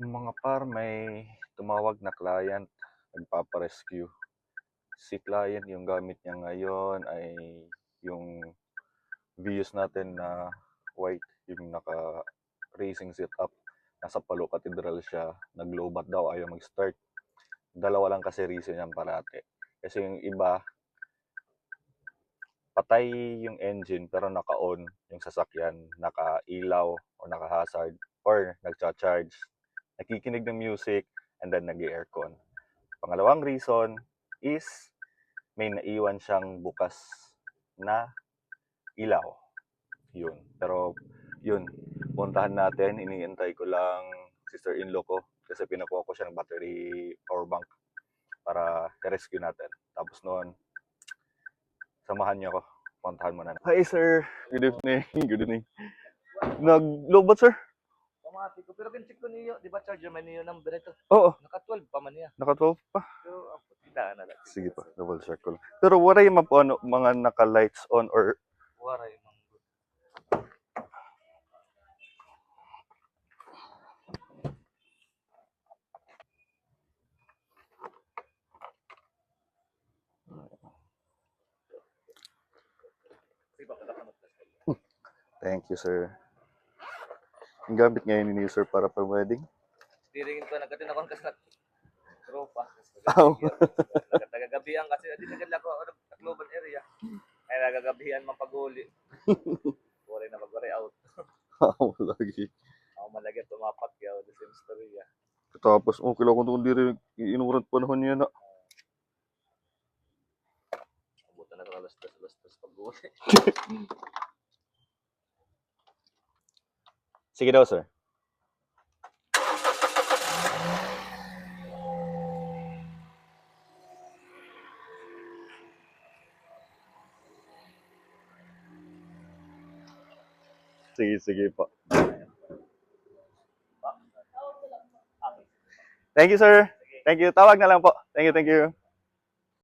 Mga par, may tumawag na client, nagpapa-rescue. Si client, yung gamit niya ngayon ay yung Vios natin na white, yung naka-racing setup. Nasa Palo Cathedral siya, nag-lowbat daw, ayaw mag-start. Dalawa lang kasi reason yan parate. Kasi yung iba, patay yung engine pero naka-on yung sasakyan, naka-ilaw o naka-hazard or nagcha-charge, nakikinig ng music, and then nag-aircon. Pangalawang reason is may naiwan siyang bukas na ilaw. Yun. Pero yun, puntahan natin, iniintay ko lang sister-in-law ko kasi pinakuha ko siya ng battery power bank para i-rescue natin. Tapos noon, samahan niyo ako. Puntahan mo na. Hi sir, good evening. Good evening. Nag-lowbat sir? Pamati ko. Pero kincheck ko niyo, di ba charger man niyo number ito? Oo, Naka-12 pa man niya. naka-12 pa. Pero kita na lang. Sige pa, double check ko lang. Pero waray ano, mga naka-lights on or Waray man. thank you sir. Ang gamit ngayon ni sir para pang wedding? Diringin ko nagkatin ako kasi tropa. Oh. Nagagabihan kasi di nagala ko ano Tacloban area. Ay nagagabihan man paguli. Waray na pag-waray out. Lagi. Ako malagyan tumapak yaw the same story ya. Tapos, okay lang kung hindi rin inurat panahon niya na. Abutan na sa alas 3 pag-uli. Sige daw, sir. Sige po. Thank you, sir. Thank you. Tawag na lang po. Thank you.